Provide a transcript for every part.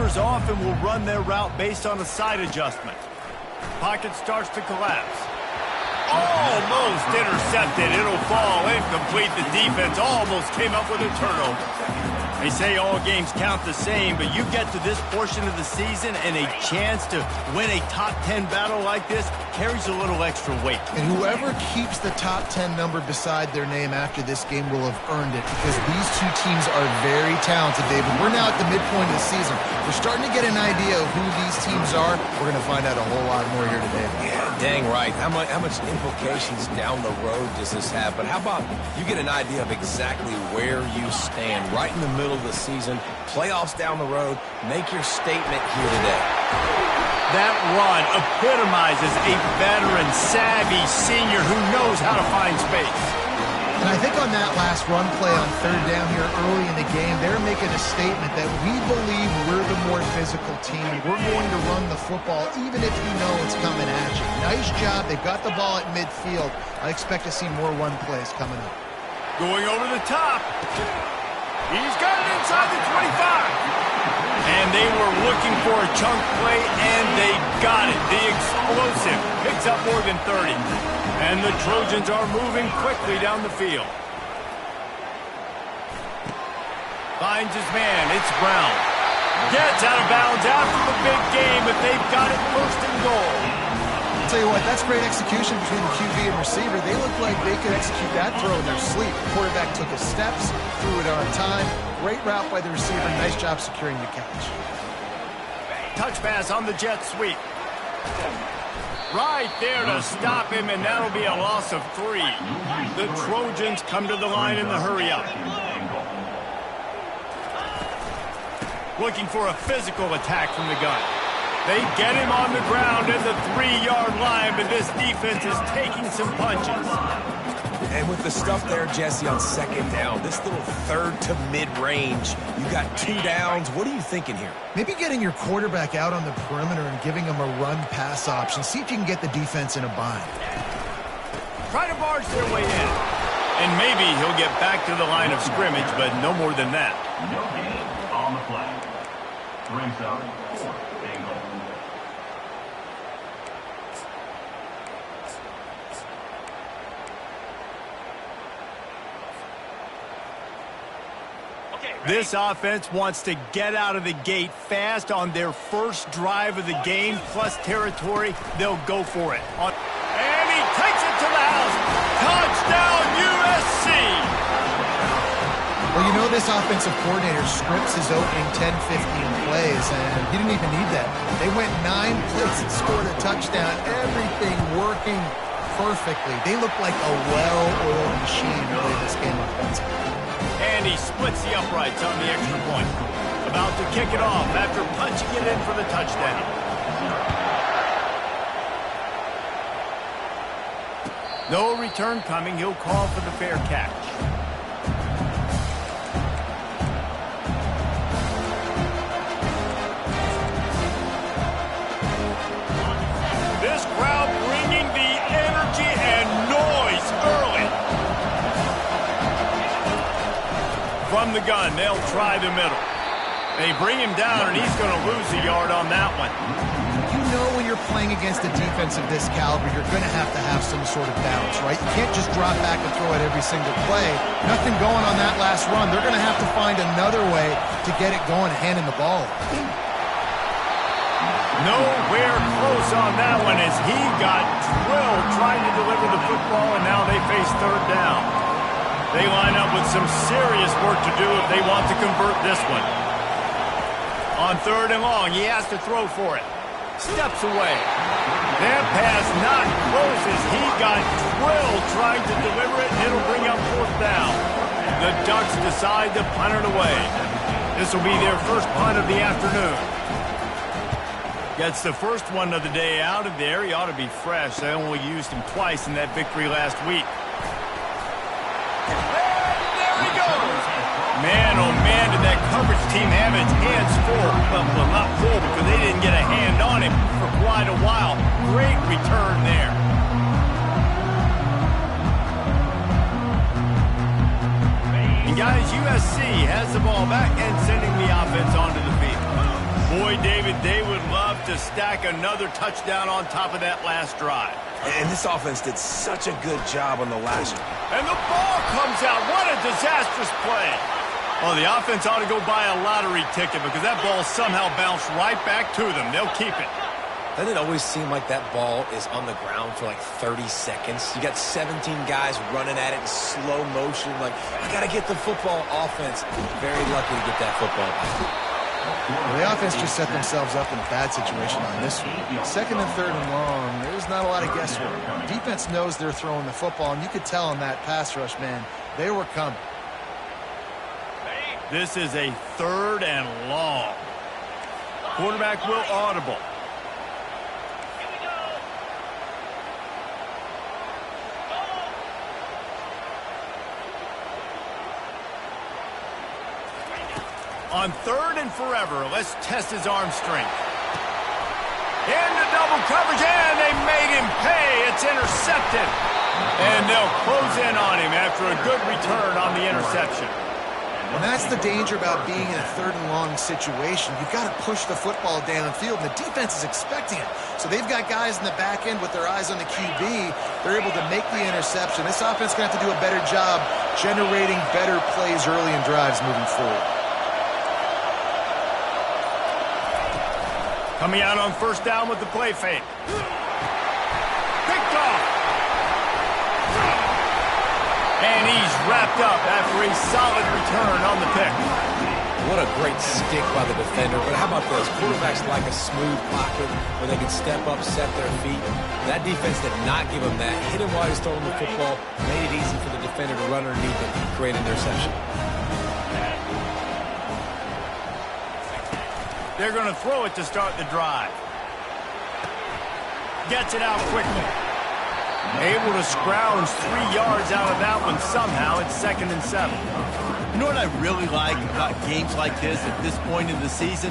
Receivers often will run their route based on a side adjustment. Pocket starts to collapse. Almost intercepted. It'll fall incomplete. The defense almost came up with a turnover. They say all games count the same, but you get to this portion of the season and a chance to win a top 10 battle like this carries a little extra weight. And whoever keeps the top 10 number beside their name after this game will have earned it, because these two teams are very talented, David. We're now at the midpoint of the season. We're starting to get an idea of who these teams are. We're going to find out a whole lot more here today. Yeah, dang right. How much implications down the road does this have? But how about you get an idea of exactly where you stand right in the middle of the season, playoffs down the road, make your statement here today. That run epitomizes a veteran, savvy senior who knows how to find space. And I think on that last run play on third down here early in the game, they're making a statement that we believe we're the more physical team. We're going to run the football even if you know it's coming at you. Nice job. They've got the ball at midfield. I expect to see more run plays coming up. Going over the top. He's got it inside the 25. And they were looking for a chunk play, and they got it. The explosive picks up more than 30. And the Trojans are moving quickly down the field. Finds his man. It's Brown. Gets out of bounds after the big game, but they've got it first and goal. Tell you what, that's great execution between the QB and receiver. They looked like they could execute that throw in their sleep. The quarterback took his steps, threw it on time. Great route by the receiver. Nice job securing the catch. Touch pass on the jet sweep. Right there to stop him, and that'll be a loss of 3. The Trojans come to the line in the hurry-up. Looking for a physical attack from the gun. They get him on the ground at the 3-yard line, but this defense is taking some punches. And with the stuff there, Jesse, on second down, this little third to mid-range, you got 2 downs. What are you thinking here? Maybe getting your quarterback out on the perimeter and giving him a run-pass option. See if you can get the defense in a bind. Try to barge their way in. And maybe he'll get back to the line of scrimmage, but no more than that. No gain on the flag. Brings up 4th and goal. This offense wants to get out of the gate fast on their first drive of the game, plus territory. They'll go for it. And he takes it to the house. Touchdown, USC! Well, you know this offensive coordinator scripts his opening 10, 15 plays, and he didn't even need that. They went 9 plays and scored a touchdown. Everything working perfectly. They look like a well-oiled machine early in this game offensively. And he splits the uprights on the extra point. About to kick it off after punching it in for the touchdown. No return coming. He'll call for the fair catch. This crowd bringing the energy and noise early. From the gun, they'll try the middle. They bring him down, and he's going to lose a yard on that one. You know when you're playing against a defense of this caliber, you're going to have some sort of balance, right? You can't just drop back and throw it every single play. Nothing going on that last run. They're going to have to find another way to get it going, handing the ball. Nowhere close on that one as he got drilled trying to deliver the football, and now they face third down. They line up with some serious work to do if they want to convert this one. On third and long, he has to throw for it. Steps away. That pass not close as he got drilled trying to deliver it, and it'll bring up 4th down. The Ducks decide to punt it away. This will be their first punt of the afternoon. Gets the first one of the day out of there. He ought to be fresh. They only used him twice in that victory last week. There he goes. Man, oh man, did that coverage team have its hands full. Well, not full because they didn't get a hand on him for quite a while. Great return there. And guys, USC has the ball back and sending the offense onto the field. Boy, David, they would love to stack another touchdown on top of that last drive. And this offense did such a good job on the last one. And the ball comes out. What a disastrous play. Well, the offense ought to go buy a lottery ticket because that ball somehow bounced right back to them. They'll keep it. Doesn't it always seem like that ball is on the ground for like 30 seconds? You got 17 guys running at it in slow motion. Like, I got to get the football. Offense. Very lucky to get that football back. Well, the offense just set themselves up in a bad situation on this one. Second and third and long, there's not a lot of guesswork. Defense knows they're throwing the football, and you could tell on that pass rush, man, they were coming. This is a third and long. Quarterback will audible. On third and forever, let's test his arm strength. Into double coverage, and they made him pay. It's intercepted. And they'll close in on him after a good return on the interception. And that's the danger about being in a third and long situation. You've got to push the football downfield, and the defense is expecting it. So they've got guys in the back end with their eyes on the QB. They're able to make the interception. This offense is going to have to do a better job generating better plays early in drives moving forward. Coming out on first down with the play fake. Picked off. And he's wrapped up after a solid return on the pick. What a great stick by the defender. But how about this? Quarterbacks like a smooth pocket where they can step up, set their feet. That defense did not give him that. Hit him while he's throwing the football. Made it easy for the defender to run underneath it and create an interception. They're going to throw it to start the drive. Gets it out quickly. Able to scrounge 3 yards out of that one somehow. It's 2nd and 7. You know what I really like about games like this at this point in the season?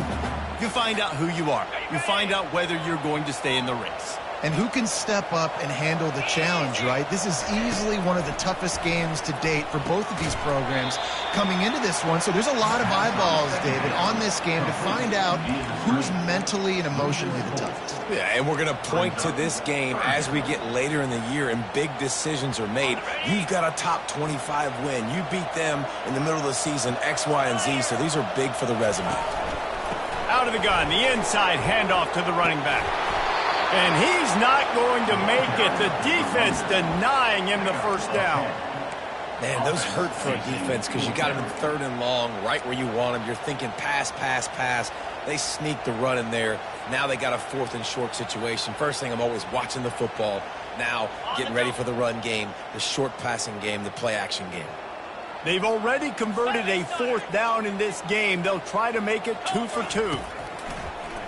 You find out who you are. You find out whether you're going to stay in the race. And who can step up and handle the challenge, right? This is easily one of the toughest games to date for both of these programs coming into this one. So there's a lot of eyeballs, David, on this game to find out who's mentally and emotionally the toughest. Yeah, and we're going to point to this game as we get later in the year and big decisions are made. You've got a top 25 win. You beat them in the middle of the season, X, Y, and Z, so these are big for the resume. Out of the gun, the inside handoff to the running back. And he's not going to make it. The defense denying him the first down. Man, those hurt for a defense because you got him in third and long, right where you want him. You're thinking pass, pass, pass. They sneak the run in there. Now they got a 4th and short situation. First thing, I'm always watching the football. Now getting ready for the run game, the short passing game, the play action game. They've already converted a 4th down in this game. They'll try to make it 2 for 2.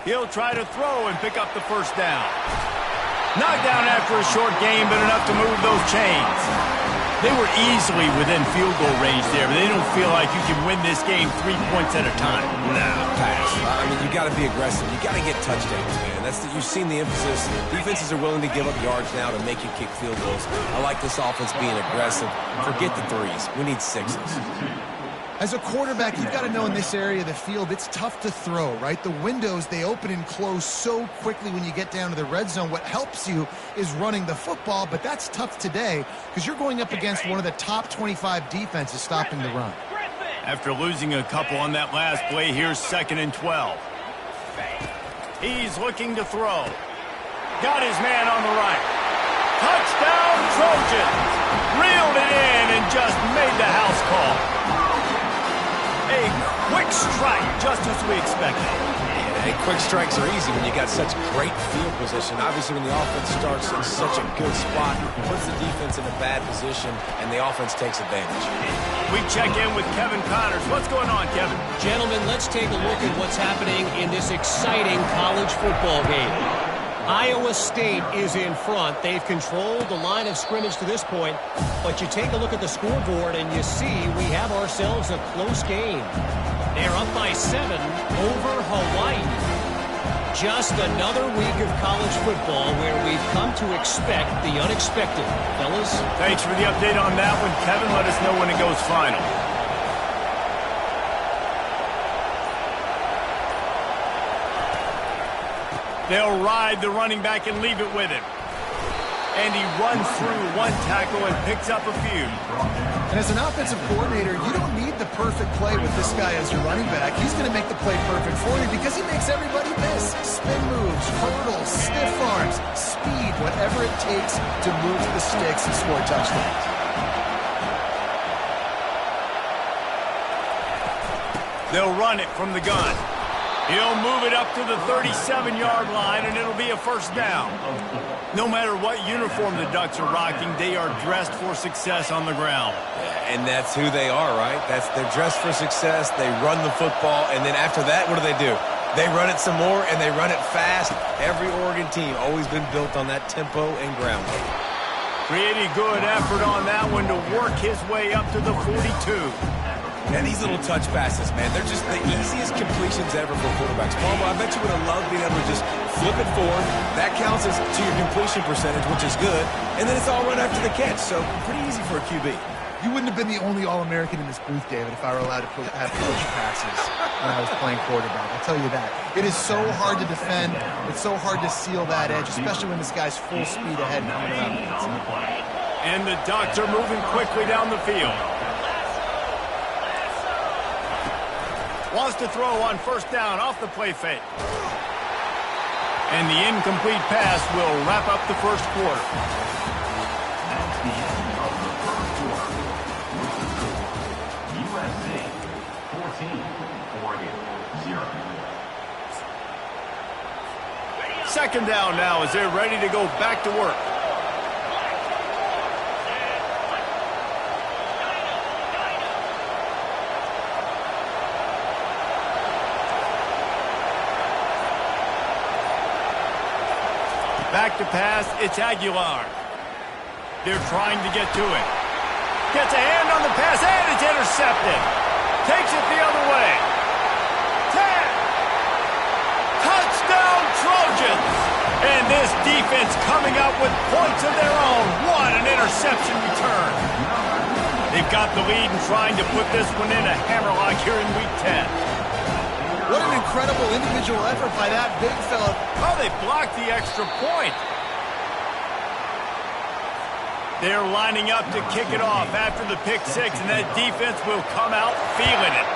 He'll try to throw and pick up the first down. Knocked down after a short game, but enough to move those chains. They were easily within field goal range there, but they don't feel like you can win this game 3 points at a time. Nah, pass. I mean, you got to be aggressive. You got to get touchdowns, man. You've seen the emphasis. Defenses are willing to give up yards now to make you kick field goals. I like this offense being aggressive. Forget the 3s. We need 6s. As a quarterback, you've got to know in this area of the field, it's tough to throw, right? The windows, they open and close so quickly when you get down to the red zone. What helps you is running the football, but that's tough today because you're going up against one of the top 25 defenses stopping the run. After losing a couple on that last play, here's 2nd and 12. He's looking to throw. Got his man on the right. Touchdown, Trojans! Reeled it in and just made the house call. A quick strike, just as we expected. Hey, quick strikes are easy when you got such great field position. Obviously, when the offense starts in such a good spot, it puts the defense in a bad position, and the offense takes advantage. We check in with Kevin Connors. What's going on, Kevin? Gentlemen, let's take a look at what's happening in this exciting college football game. Iowa State is in front. They've controlled the line of scrimmage to this point, but you take a look at the scoreboard and you see we have ourselves a close game. They're up by 7 over Hawaii. Just another week of college football where we've come to expect the unexpected. Fellas? Thanks for the update on that one, Kevin. Let us know when it goes final. They'll ride the running back and leave it with him. And he runs through one tackle and picks up a few. And as an offensive coordinator, you don't need the perfect play with this guy as your running back. He's going to make the play perfect for you because he makes everybody miss. Spin moves, hurdles, stiff arms, speed, whatever it takes to move the sticks and score touchdowns. They'll run it from the gun. He'll move it up to the 37-yard line, and it'll be a first down. No matter what uniform the Ducks are rocking, they are dressed for success on the ground. Yeah, and that's who they are, right? They're dressed for success. They run the football, and then after that, what do? They run it some more, and they run it fast. Every Oregon team always been built on that tempo and ground game. Pretty good effort on that one to work his way up to the 42. And these little touch passes, man, they're just the easiest completions ever for quarterbacks. Palmer, I bet you would have loved being able to just flip it forward. That counts as to your completion percentage, which is good. And then it's all run after the catch, so pretty easy for a QB. You wouldn't have been the only All-American in this booth, David, if I were allowed to have coach passes when I was playing quarterback. I'll tell you that. It is so hard to defend. It's so hard to seal that edge, especially when this guy's full speed ahead and coming around. And the Ducks are moving quickly down the field. Wants to throw on first down off the play fake. And the incomplete pass will wrap up the first quarter. That's the end of the first quarter. USC 14, Oregon 0. Second down now as they're ready to go back to work. Back to pass, it's Aguilar. They're trying to get to it. Gets a hand on the pass, and it's intercepted. Takes it the other way. 10. Touchdown Trojans. And this defense coming up with points of their own. What an interception return. They've got the lead and trying to put this one in a hammerlock here in Week 10. What an incredible individual effort by that big fella. Oh, they blocked the extra point. They're lining up to kick it off after the pick six, and that defense will come out feeling it.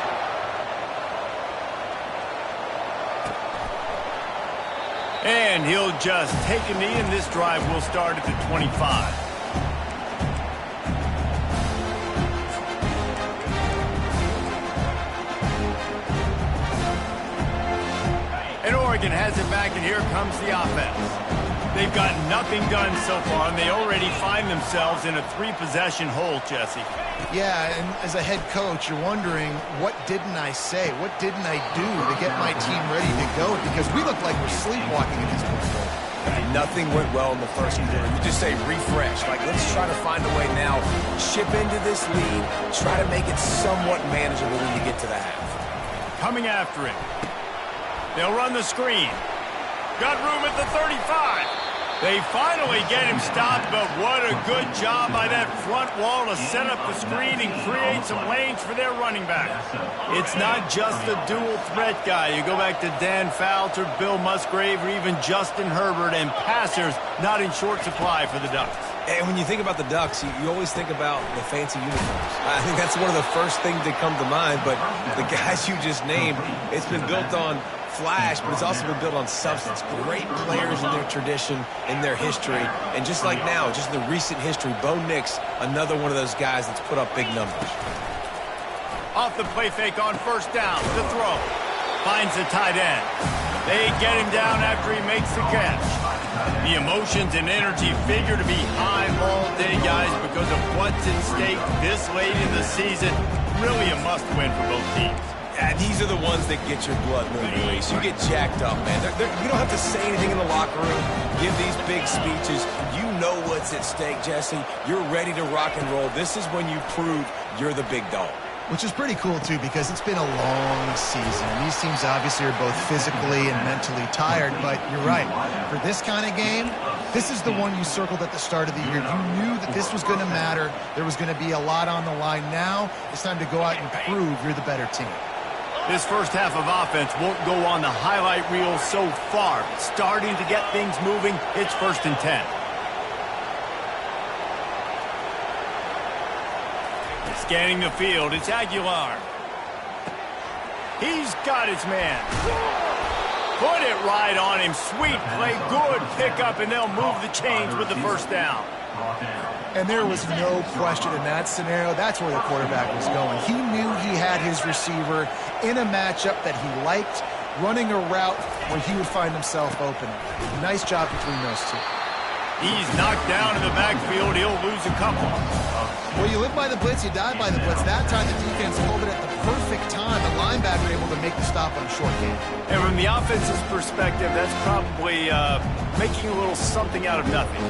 And he'll just take a knee, and this drive will start at the 25. And Oregon has it back, and here comes the offense. They've got nothing done so far, and they already find themselves in a three-possession hole, Jesse. Yeah, and as a head coach, you're wondering, what didn't I say? What didn't I do to get my team ready to go? Because we look like we're sleepwalking at this point. Nothing went well in the first quarter. You just say refresh. Like, let's try to find a way now. Ship into this lead. Try to make it somewhat manageable when you get to the half. Coming after him. They'll run the screen. Got room at the 35. They finally get him stopped, but what a good job by that front wall to set up the screen and create some lanes for their running back. It's not just a dual threat guy. You go back to Dan Fouts or Bill Musgrave or even Justin Herbert, and passers not in short supply for the Ducks. And when you think about the Ducks, you always think about the fancy uniforms. I think that's one of the first things that come to mind, but the guys you just named, it's been built on flash, but it's also been built on substance. Great players in their tradition, in their history, and just like now, just the recent history, Bo Nix, another one of those guys that's put up big numbers. Off the play fake on first down, the throw. Finds the tight end. They get him down after he makes the catch. The emotions and energy figure to be high all day, guys, because of what's at stake this late in the season. Really a must-win for both teams. Yeah, these are the ones that get your blood moving, Reese. You get jacked up, man. You don't have to say anything in the locker room, give these big speeches. You know what's at stake, Jesse. You're ready to rock and roll. This is when you prove you're the big dog. Which is pretty cool, too, because it's been a long season. These teams obviously are both physically and mentally tired, but you're right. For this kind of game, this is the one you circled at the start of the year. You knew that this was going to matter. There was going to be a lot on the line. Now it's time to go out and prove you're the better team. This first half of offense won't go on the highlight reel so far. Starting to get things moving, it's 1st and 10. Scanning the field, it's Aguilar. He's got his man. Put it right on him. Sweet play, good pickup, and they'll move the chains with the first down. And there was no question in that scenario. That's where the quarterback was going. He knew he had his receiver in a matchup that he liked, running a route where he would find himself open. Nice job between those two. He's knocked down in the backfield. He'll lose a couple. Well, you live by the blitz, you die by the blitz. That time the defense pulled it at the perfect time. The linebacker able to make the stop on a short game. And from the offense's perspective, that's probably making a little something out of nothing.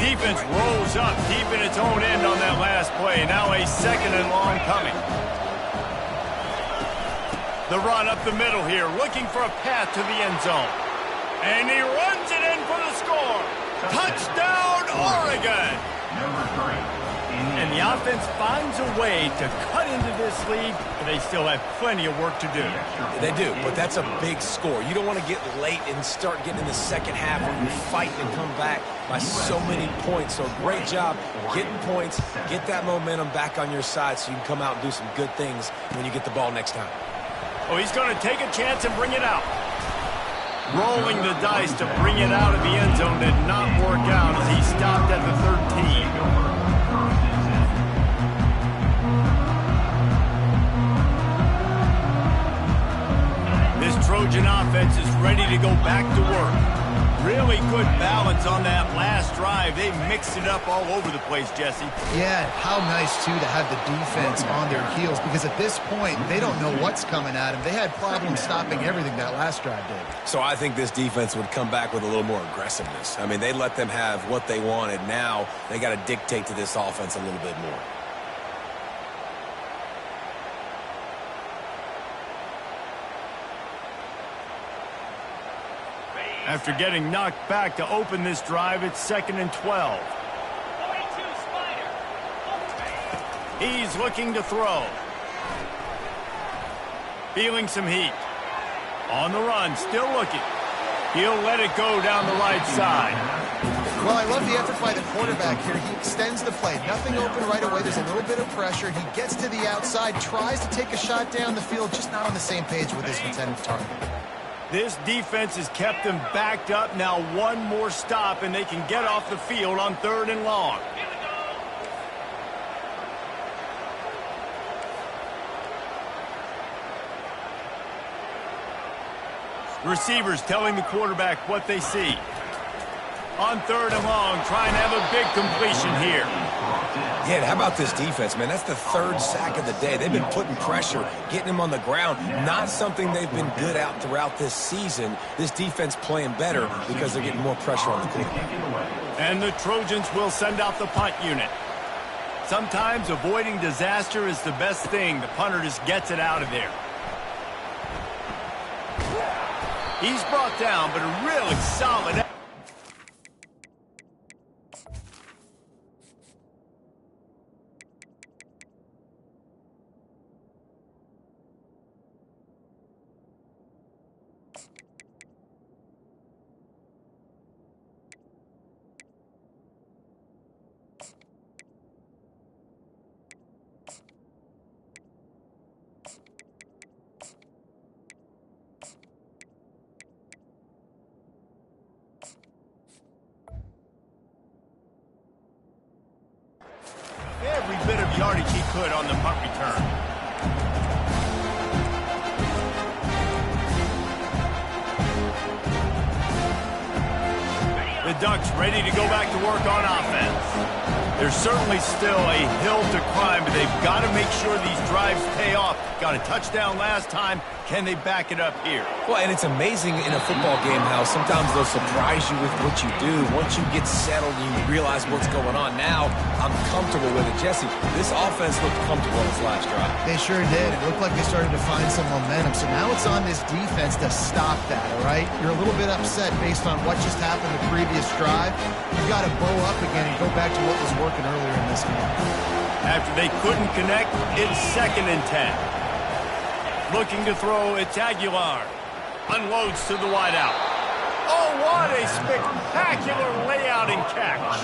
Defense rolls up deep in its own end on that last play. Now a 2nd and long coming. The run up the middle here, looking for a path to the end zone. And he runs it in for the score. Touchdown, Oregon! And the offense finds a way to cut into this lead, but they still have plenty of work to do. They do, but that's a big score. You don't want to get late and start getting in the second half where you're fighting and come back by so many points. So great job getting points, get that momentum back on your side so you can come out and do some good things when you get the ball next time. Oh, he's going to take a chance and bring it out. Rolling the dice to bring it out of the end zone did not work out as he stopped at the 13. This Trojan offense is ready to go back to work. Really good balance on that last drive. They mixed it up all over the place, Jesse. Yeah, how nice, too, to have the defense on their heels, because at this point, they don't know what's coming at them. They had problems stopping everything that last drive did. So I think this defense would come back with a little more aggressiveness. I mean, they let them have what they wanted. Now they got to dictate to this offense a little bit more. After getting knocked back to open this drive, it's 2nd and 12. He's looking to throw. Feeling some heat. On the run, still looking. He'll let it go down the right side. Well, I love the effort by the quarterback here. He extends the play. Nothing open right away. There's a little bit of pressure. He gets to the outside, tries to take a shot down the field, just not on the same page with his intended target. This defense has kept them backed up. Now one more stop, and they can get off the field on 3rd and long. Receivers telling the quarterback what they see. On 3rd and long, trying to have a big completion here. Yeah, and how about this defense, man? That's the 3rd sack of the day. They've been putting pressure, getting them on the ground. Not something they've been good at throughout this season. This defense playing better because they're getting more pressure on the quarterback. And the Trojans will send out the punt unit. Sometimes avoiding disaster is the best thing. The punter just gets it out of there. He's brought down, but a really solid... Every bit of yardage he could on the punt return. The Ducks ready to go back to work on offense. There's certainly still a hill to climb, but they've got to make sure these drives pay off. Got a touchdown last time. Can they back it up here? Well, and it's amazing in a football game how sometimes they'll surprise you with what you do. Once you get settled and you realize what's going on, now I'm comfortable with it. Jesse, this offense looked comfortable in this last drive. They sure did. It looked like they started to find some momentum. So now it's on this defense to stop that, all right? You're a little bit upset based on what just happened the previous drive. You've got to bow up again and go back to what was working earlier in this game. After they couldn't connect, it's 2nd and 10. Looking to throw, it's Aguilar. Unloads to the wideout. Oh, what a spectacular layout and catch.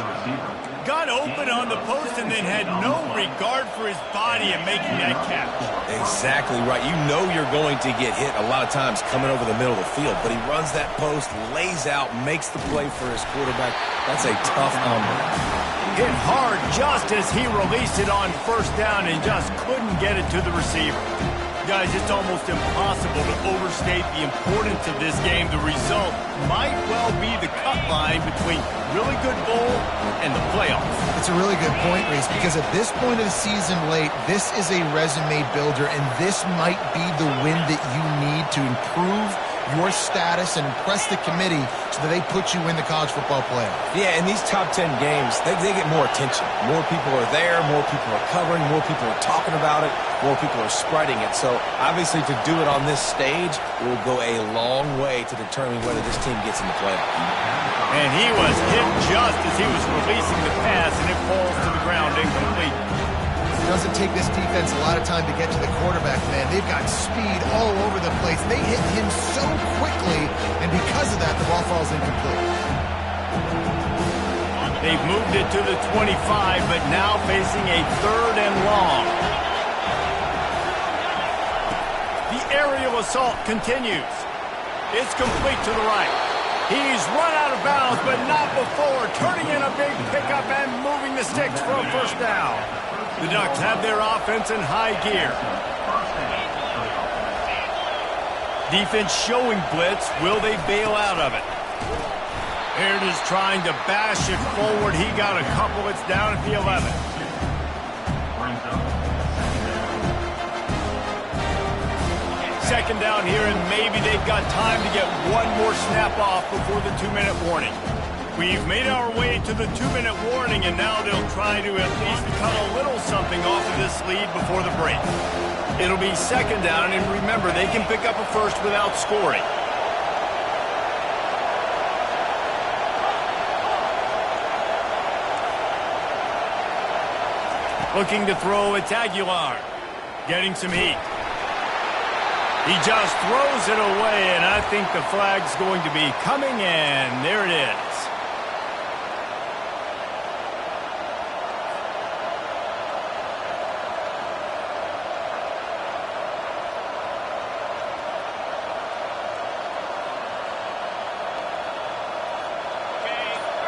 Got open on the post and then had no regard for his body in making that catch. Exactly right. You know you're going to get hit a lot of times coming over the middle of the field, but he runs that post, lays out, makes the play for his quarterback. That's a tough number. Hit hard just as he released it on first down and just couldn't get it to the receiver. Guys, it's almost impossible to overstate the importance of this game. The result might well be the cut line between really good bowl and the playoffs. It's a really good point, Reese, because at this point of the season late, this is a resume builder, and this might be the win that you need to improve your status and impress the committee so that they put you in the college football playoff. Yeah, in these top 10 games, they get more attention. More people are there, more people are covering, more people are talking about it, more people are spreading it. So, obviously, to do it on this stage will go a long way to determine whether this team gets in the playoff. And he was hit just as he was releasing the pass, and it falls to the ground incomplete. It doesn't take this defense a lot of time to get to the quarterback, man. They've got speed all over the place. They hit him so quickly, and because of that, the ball falls incomplete. They've moved it to the 25, but now facing a 3rd and long. The aerial assault continues. It's complete to the right. He's run out of bounds, but not before turning in a big pickup and moving the sticks for a first down. The Ducks have their offense in high gear. Defense showing blitz. Will they bail out of it? Baird is trying to bash it forward. He got a couple. It's down at the 11. Second down here, and maybe they've got time to get one more snap off before the 2-minute warning. We've made our way to the 2-minute warning, and now they'll try to at least cut a little something off of this lead before the break. It'll be second down, and remember, they can pick up a first without scoring. Looking to throw, it's Aguilar. Getting some heat. He just throws it away, and I think the flag's going to be coming in. There it is.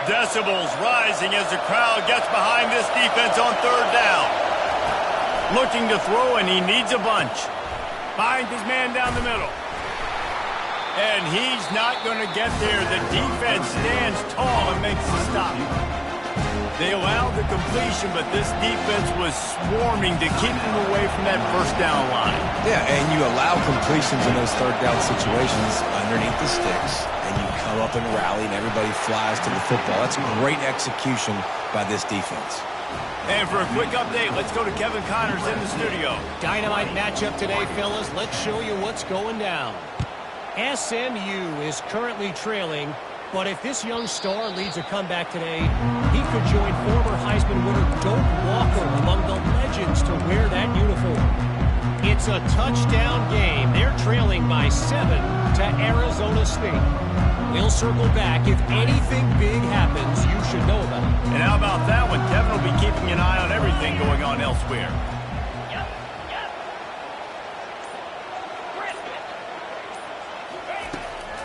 Decibels rising as the crowd gets behind this defense on 3rd down. Looking to throw, and he needs a bunch. Finds his man down the middle. And he's not going to get there. The defense stands tall and makes the stop. They allowed the completion, but this defense was swarming to keep them away from that first down line. Yeah, and you allow completions in those 3rd down situations underneath the sticks, and you come up and rally, and everybody flies to the football. That's great execution by this defense. And for a quick update, let's go to Kevin Connors in the studio. Dynamite matchup today, fellas. Let's show you what's going down. SMU is currently trailing, but if this young star leads a comeback today, he could join former Heisman winner Doak Walker among the legends to wear that uniform. It's a touchdown game. They're trailing by 7 to Arizona State. We'll circle back. If anything big happens, you should know about it. And how about that one? Kevin will be keeping an eye on everything going on elsewhere.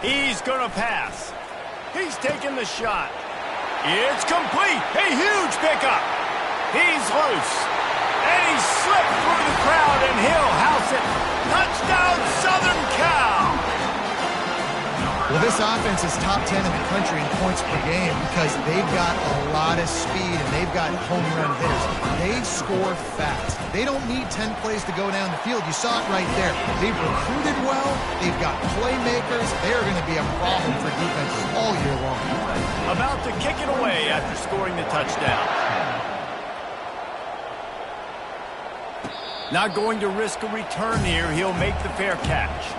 He's going to pass. He's taking the shot. It's complete. A huge pickup. He's loose. And he slipped through the crowd, and he'll house it. Touchdown, Southern Cal. Well, this offense is top 10 in the country in points per game because they've got a lot of speed and they've got home run hitters. They score fast. They don't need 10 plays to go down the field. You saw it right there. They've recruited well. They've got playmakers. They're going to be a problem for defenses all year long. About to kick it away after scoring the touchdown. Not going to risk a return here. He'll make the fair catch.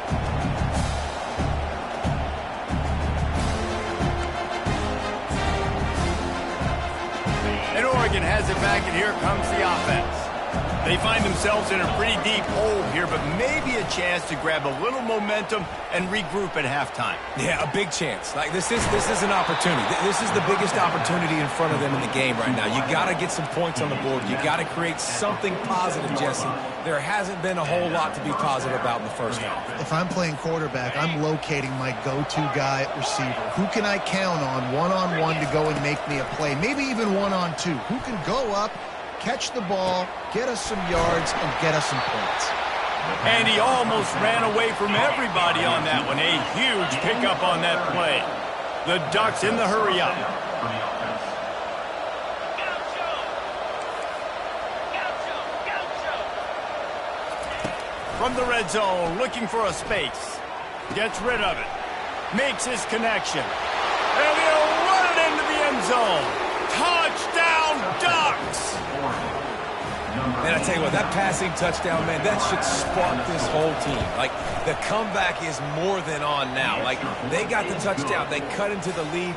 And Oregon has it back, and here comes the offense. They find themselves in a pretty deep hole here, but maybe a chance to grab a little momentum and regroup at halftime. Yeah, a big chance. Like this is an opportunity. This is the biggest opportunity in front of them in the game right now. You got to get some points on the board. You got to create something positive, Jesse. There hasn't been a whole lot to be positive about in the first half. If I'm playing quarterback, I'm locating my go-to guy at receiver. Who can I count on one-on-one to go and make me a play? Maybe even one-on-two. Who can go up, catch the ball, get us some yards, and get us some points. And he almost ran away from everybody on that one. A huge pickup on that play. The Ducks in the hurry-up. From the red zone, looking for a space. Gets rid of it. Makes his connection. And he'll run it into the end zone. Touchdown, Ducks! Man, I tell you what, that passing touchdown, man, that should spark this whole team. Like, the comeback is more than on now. Like, they got the touchdown. They cut into the lead.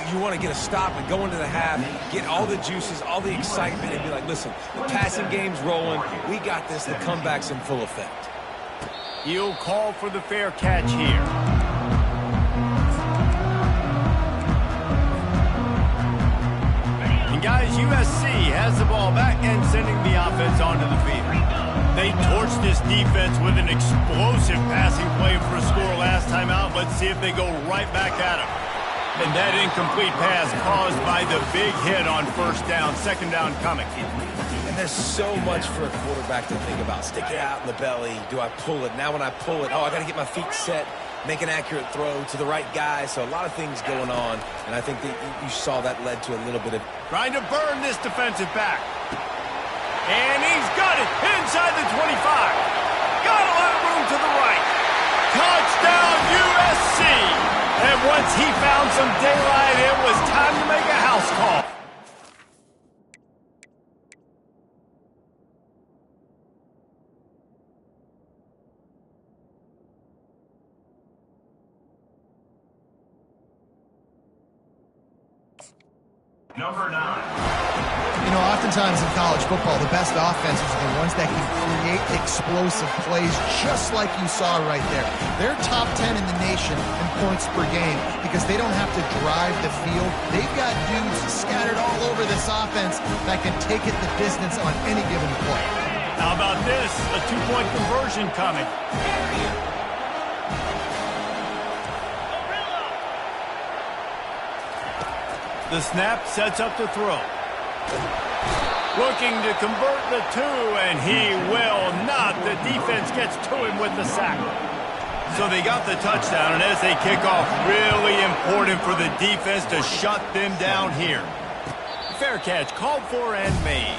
You want to get a stop and go into the half, get all the juices, all the excitement, and be like, listen, the passing game's rolling. We got this. The comeback's in full effect. He'll call for the fair catch here. And guys, USC has the ball back and sending the offense onto the field. They torched this defense with an explosive passing play for a score last time out. Let's see if they go right back at him. And that incomplete pass caused by the big hit on first down, second down coming. And there's so much for a quarterback to think about. Stick it out in the belly. Do I pull it? Now when I pull it, oh, I got to get my feet set, make an accurate throw to the right guy. So a lot of things going on, and I think that you saw that led to a little bit of... Trying to burn this defensive back. And he's got it inside the 25. Got a lot of room to the right. Touchdown, USC! And once he found some daylight, it was time to make a house call. Number 9. You know, oftentimes in college football, the best offenses are the ones that can create explosive plays just like you saw right there. They're top 10 in the nation in points per game because they don't have to drive the field. They've got dudes scattered all over this offense that can take it the distance on any given play. How about this? A two-point conversion coming. The snap sets up the throw. Looking to convert the two, and he will not. The defense gets to him with the sack. So they got the touchdown, and as they kick off, really important for the defense to shut them down here. Fair catch called for and made.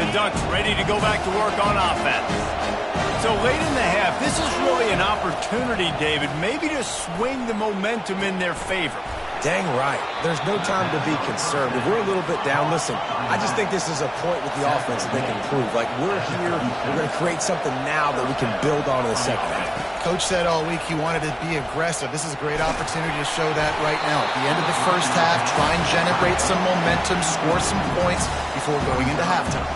Ducks ready to go back to work on offense. So late in the half, this is really an opportunity, David, maybe to swing the momentum in their favor. Dang right. There's no time to be concerned. If we're a little bit down, listen, I just think this is a point with the offense that they can improve. Like, we're here, we're going to create something now that we can build on in the second half. Coach said all week he wanted to be aggressive. This is a great opportunity to show that right now. At the end of the first half, try and generate some momentum, score some points before going into halftime.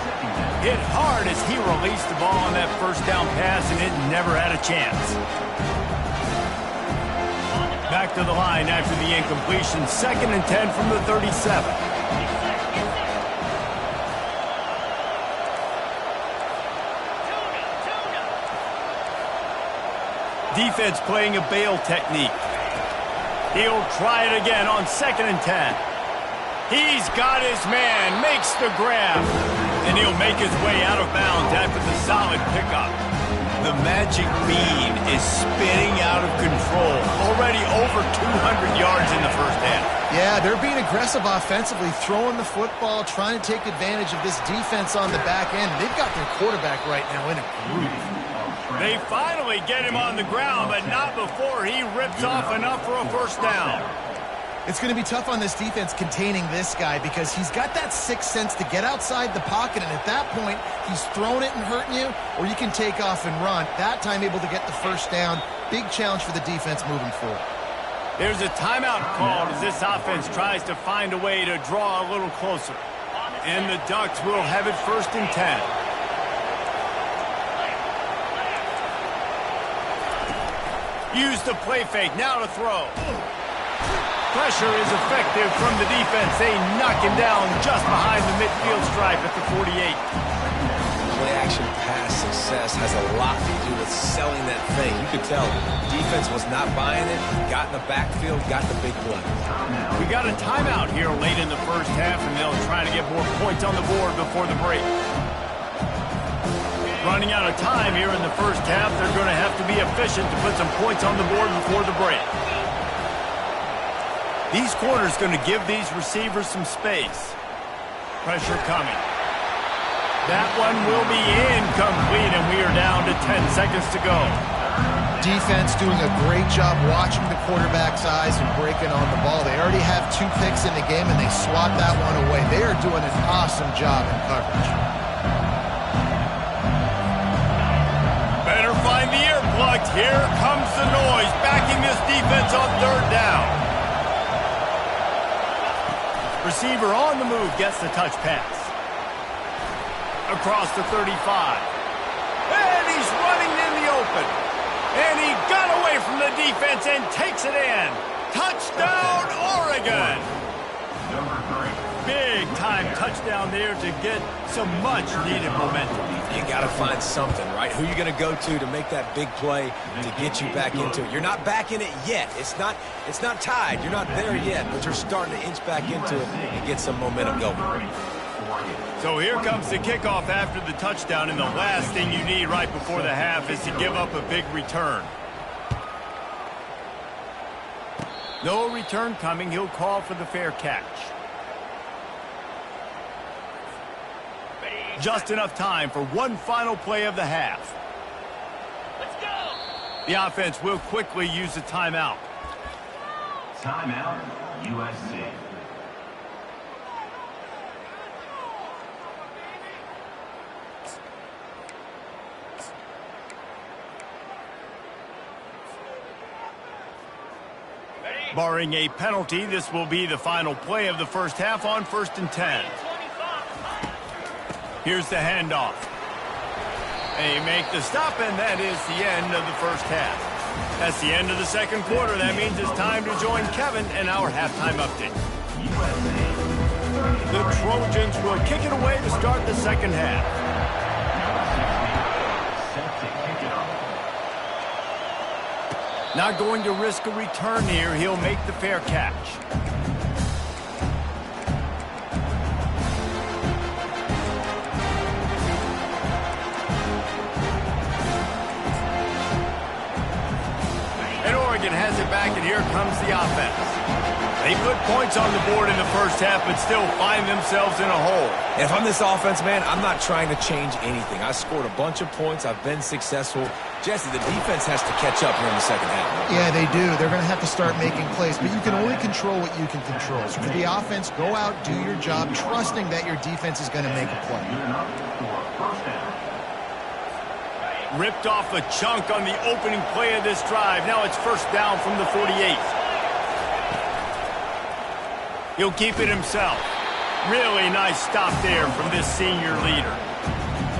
Hit hard as he released the ball on that first down pass, and it never had a chance. Back to the line after the incompletion. 2nd and 10 from the 37. Defense playing a bail technique. He'll try it again on 2nd and 10. He's got his man, makes the grab, and he'll make his way out of bounds after the solid pickup. The magic bean is spinning out of control. Already over 200 yards in the first half. Yeah, they're being aggressive offensively, throwing the football, trying to take advantage of this defense on the back end. They've got their quarterback right now in a groove. They finally get him on the ground, but not before he rips off enough for a first down. It's going to be tough on this defense containing this guy because he's got that sixth sense to get outside the pocket, and at that point, he's throwing it and hurting you, or you can take off and run. That time able to get the first down. Big challenge for the defense moving forward. There's a timeout called as this offense tries to find a way to draw a little closer. And the Ducks will have it 1st and 10. Use the play fake, now to throw. Pressure is effective from the defense. They knock him down just behind the midfield stripe at the 48. Play-action pass success has a lot to do with selling that thing. You could tell defense was not buying it, got in the backfield, got the big play. We got a timeout here late in the first half, and they'll try to get more points on the board before the break. Running out of time here in the first half, they're going to have to be efficient to put some points on the board before the break. These corners going to give these receivers some space. Pressure coming. That one will be incomplete, and we are down to 10 seconds to go. Defense doing a great job watching the quarterback's eyes and breaking on the ball. They already have 2 picks in the game, and they swat that one away. They are doing an awesome job in coverage. Better find the earplugs. Here comes the noise, backing this defense on 3rd down. Receiver on the move gets the touch pass. Across the 35. And he's running in the open. And he got away from the defense and takes it in. Touchdown, Oregon! Number 3. Big-time touchdown there to get some much-needed momentum. You got to find something, right? Who are you going to go to make that big play to get you back into it? You're not back in it yet. It's not tied. You're not there yet, but you're starting to inch back into it and get some momentum going. So here comes the kickoff after the touchdown, and the last thing you need right before the half is to give up a big return. No return coming. He'll call for the fair catch. Just enough time for one final play of the half. Let's go! The offense will quickly use a timeout. Timeout, USC. Barring a penalty, this will be the final play of the first half on 1st and 10. Here's the handoff. They make the stop, and that is the end of the first half. That's the end of the second quarter. That means it's time to join Kevin and our halftime update. The Trojans will kick it away to start the second half. Set to kick it off. Not going to risk a return here. He'll make the fair catch. And Oregon has it back, and here comes the offense. They put points on the board in the first half, but still find themselves in a hole. If I'm this offense, man, I'm not trying to change anything. I scored a bunch of points. I've been successful. Jesse, the defense has to catch up here in the second half. Yeah, they do. They're going to have to start making plays, but you can only control what you can control. So for the offense, go out, do your job, trusting that your defense is going to make a play. Ripped off a chunk on the opening play of this drive. Now it's 1st down from the 48. He'll keep it himself. Really nice stop there from this senior leader.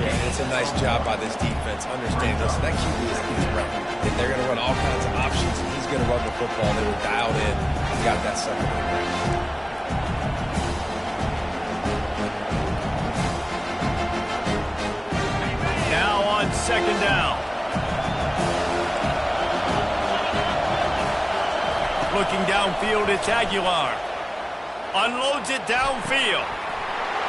Yeah, it's a nice job by this defense. Understand this. That QB is ready. If they're going to run all kinds of options, and he's going to run the football. They were dialed in. He got that second one right. Now on 2nd down. Looking downfield, it's Aguilar. Unloads it downfield.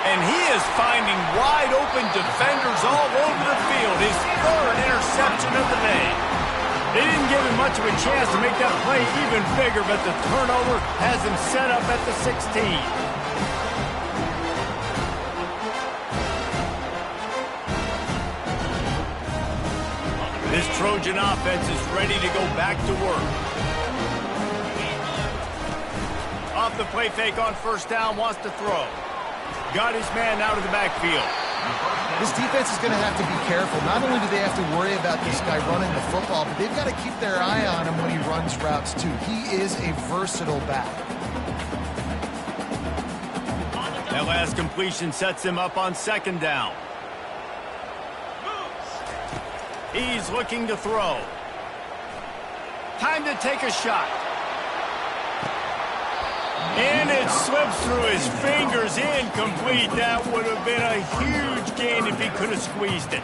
And he is finding wide open defenders all over the field. His 3rd interception of the day. They didn't give him much of a chance to make that play even bigger, but the turnover has him set up at the 16. This Trojan offense is ready to go back to work. off the play fake on first down, wants to throw. Got his man out of the backfield. This defense is going to have to be careful. Not only do they have to worry about this guy running the football, but they've got to keep their eye on him when he runs routes too. He is a versatile back. That last completion sets him up on second down. He's looking to throw. Time to take a shot. And it slips through his fingers, incomplete. That would have been a huge gain if he could have squeezed it.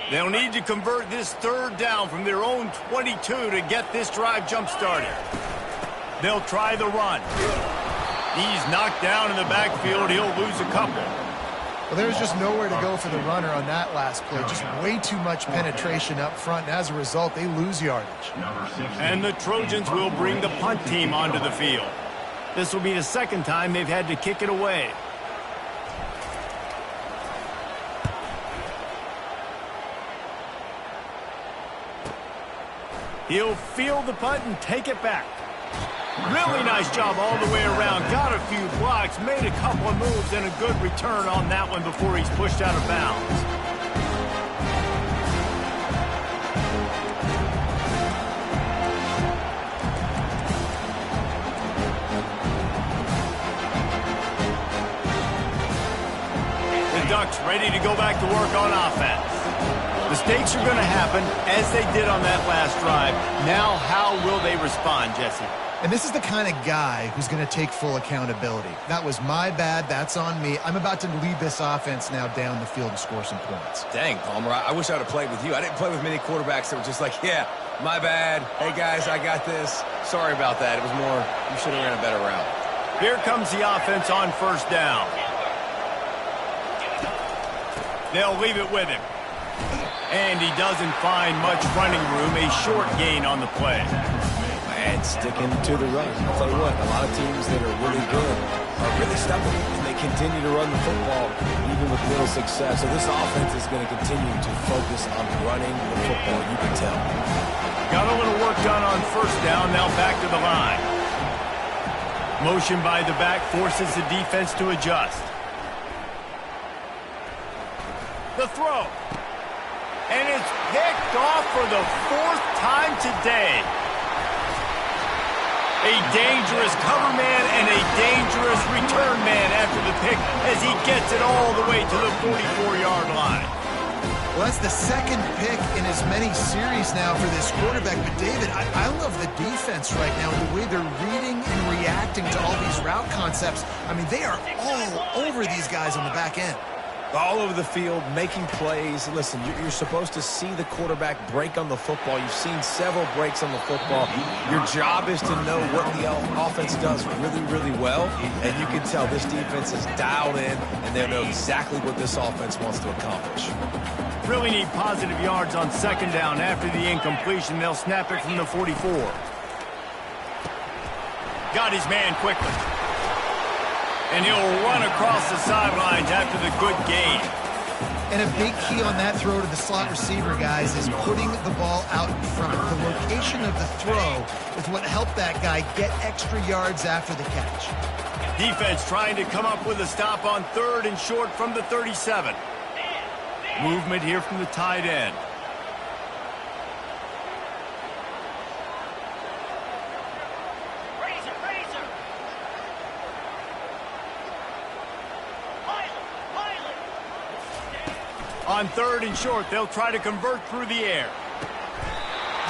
They'll need to convert this third down from their own 22 to get this drive jump-started. They'll try the run. He's knocked down in the backfield. He'll lose a couple. Well, there's just nowhere to go for the runner on that last play. Just way too much penetration up front, and as a result, they lose yardage. And the Trojans will bring the punt team onto the field. This will be the second time they've had to kick it away. He'll field the punt and take it back. Really nice job all the way around. Got a few blocks, made a couple of moves, and a good return on that one before he's pushed out of bounds. The Ducks ready to go back to work on offense. Mistakes are going to happen, as they did on that last drive. Now, how will they respond, Jesse? And this is the kind of guy who's going to take full accountability. That was my bad. That's on me. I'm about to lead this offense now down the field and score some points. Dang, Palmer, I wish I would have played with you. I didn't play with many quarterbacks that were just like, yeah, my bad. Hey, guys, I got this. Sorry about that. It was more, you should have ran a better route. Here comes the offense on first down. They'll leave it with him. And he doesn't find much running room. A short gain on the play. And sticking to the run. I'll tell you what, a lot of teams that are really good are really stubborn, and they continue to run the football even with little success. So this offense is going to continue to focus on running the football, you can tell. Got a little work done on first down, now back to the line. Motion by the back forces the defense to adjust. The throw. And it's picked off for the fourth time today. A dangerous cover man and a dangerous return man after the pick as he gets it all the way to the 44-yard line. Well, that's the second pick in as many series now for this quarterback. But, David, I love the defense right now, the way they're reading and reacting to all these route concepts. I mean, they are all over these guys on the back end. All over the field, making plays. Listen, you're supposed to see the quarterback break on the football. You've seen several breaks on the football. Your job is to know what the offense does really, really well. And you can tell this defense is dialed in, and they know exactly what this offense wants to accomplish. Really need positive yards on second down. After the incompletion, they'll snap it from the 44. Got his man quickly. And he'll run across the sidelines after the good gain. And a big key on that throw to the slot receiver, guys, is putting the ball out in front. The location of the throw is what helped that guy get extra yards after the catch. Defense trying to come up with a stop on third and short from the 37. Movement here from the tight end. On third and short, they'll try to convert through the air.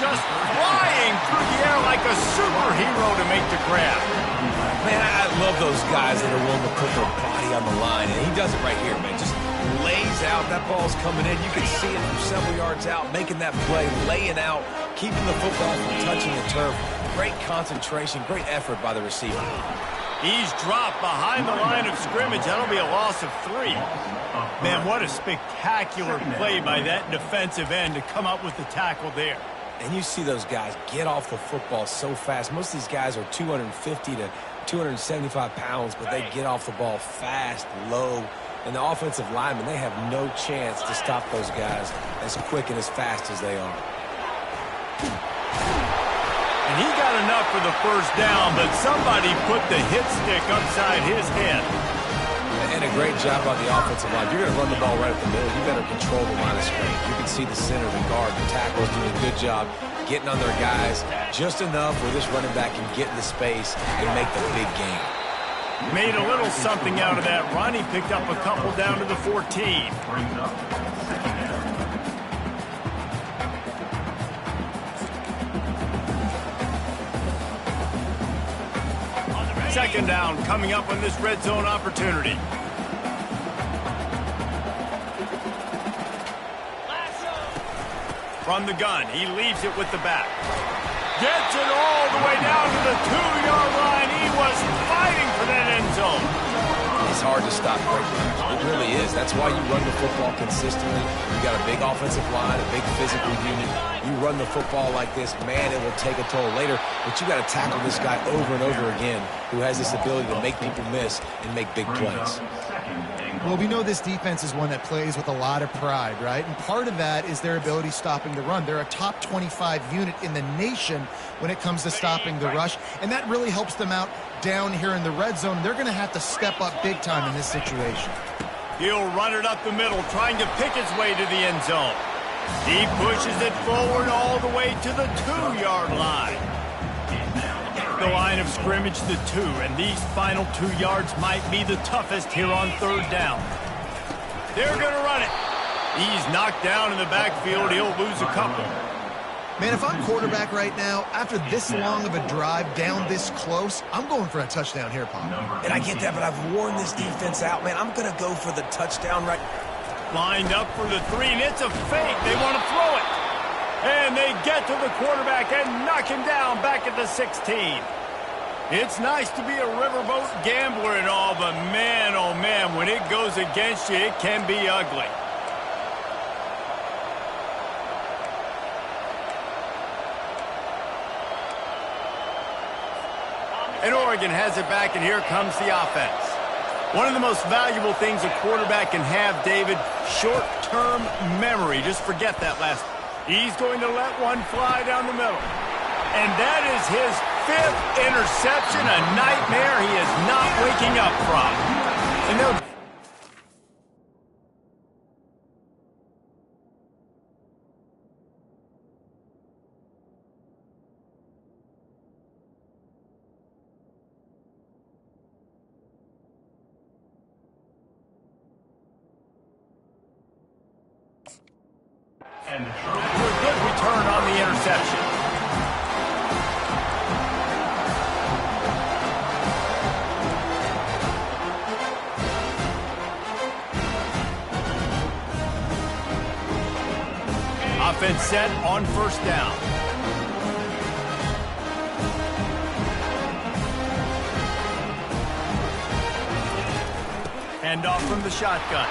Just flying through the air like a superhero to make the grab. Man, I love those guys that are willing to put their body on the line. And he does it right here, man. Just lays out. That ball's coming in. You can see it from several yards out, making that play, laying out, keeping the football from touching the turf. Great concentration, great effort by the receiver. He's dropped behind the line of scrimmage. That'll be a loss of 3. Man, what a spectacular play by that defensive end to come up with the tackle there. And you see those guys get off the football so fast. Most of these guys are 250 to 275 pounds, but they get off the ball fast, low, And the offensive linemen, they have no chance to stop those guys as quick and as fast as they are. And he got enough for the first down, but somebody put the hit stick upside his head. And a great job on the offensive line. You're going to run the ball right up the middle. You better control the line of scrimmage. You can see the center, the guard, the tackles doing a good job getting on their guys just enough where this running back can get into space and make the big game. Made a little something out of that run. He picked up a couple down to the 14. Brings up second down. Second down coming up on this red zone opportunity. From the gun, he leaves it with the back. Gets it all the way down to the 2-yard line. He was fighting for that end zone. It's hard to stop great runners. It really is. That's why you run the football consistently. You got a big offensive line, a big physical unit. You run the football like this, man, it will take a toll later. But you got to tackle this guy over and over again who has this ability to make people miss and make big plays. Well, we know this defense is one that plays with a lot of pride, right? And part of that is their ability stopping the run. They're a top 25 unit in the nation when it comes to stopping the rush, and that really helps them out down here in the red zone. They're going to have to step up big time in this situation. He'll run it up the middle, trying to pick his way to the end zone. He pushes it forward all the way to the 2-yard line. The line of scrimmage to 2, and these final 2 yards might be the toughest here on third down. They're going to run it. He's knocked down in the backfield. He'll lose a couple. Man, if I'm quarterback right now, after this long of a drive down this close, I'm going for a touchdown here, Pop. And I get that, but I've worn this defense out, man. I'm going to go for the touchdown right. Lined up for the 3, and it's a fake. They want to throw it. And they get to the quarterback and knock him down back at the 16. It's nice to be a riverboat gambler and all, but man, oh man, when it goes against you, it can be ugly. And Oregon has it back, and here comes the offense. One of the most valuable things a quarterback can have, David, short-term memory. Just forget that last. He's going to let one fly down the middle. And that is his 5th interception, a nightmare he is not waking up from. And they'll... And Good return on the interception. Offense set on first down. Handoff from the shotgun.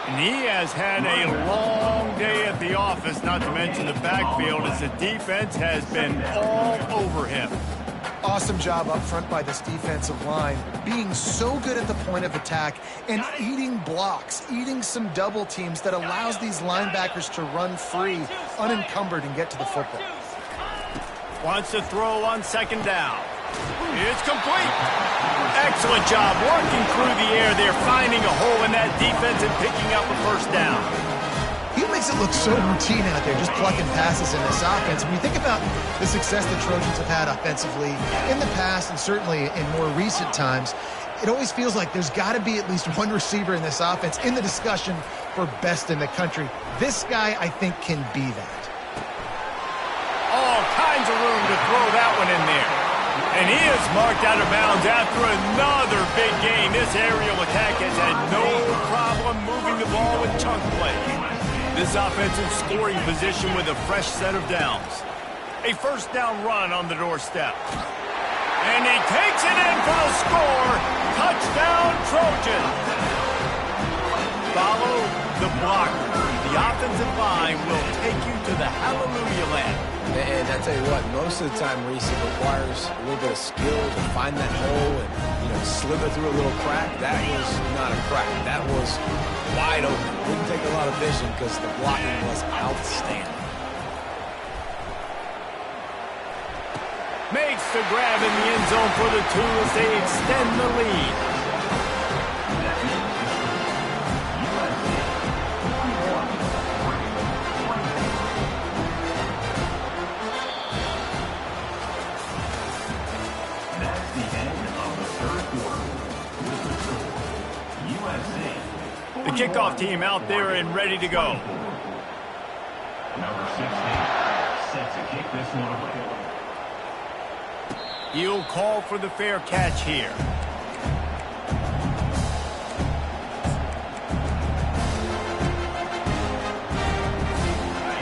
And he has had a long day at the office, not to mention the backfield, as the defense has been all over him. Awesome job up front by this defensive line, being so good at the point of attack and eating blocks, eating some double teams that allows these linebackers to run free, unencumbered, and get to the football. Wants to throw on second down. It's complete. Excellent job working through the air there, finding a hole in that defense and picking up a first down. He makes it look so routine out there, just plucking passes in this offense. When you think about the success the Trojans have had offensively in the past and certainly in more recent times, it always feels like there's got to be at least one receiver in this offense in the discussion for best in the country. This guy, I think, can be that. All kinds of room to throw that one in there. And he is marked out of bounds after another big game. This aerial attack has had no problem moving the ball with chunk plays. This offensive scoring position with a fresh set of downs. A first down run on the doorstep. And he takes it in for the score. Touchdown, Trojans. Follow the blocker. The the offensive line will take you to the hallelujah land. And I tell you what, most of the time, Reese, it requires a little bit of skill to find that hole and, slither through a little crack. That was not a crack. That was wide open. Didn't take a lot of vision because the blocking was outstanding. Makes the grab in the end zone for the 2 as they extend the lead. That's the end of the third quarter. With the score, USC. The kickoff team out there and ready to go. Number 16 set to kick this one away. He'll call for the fair catch here.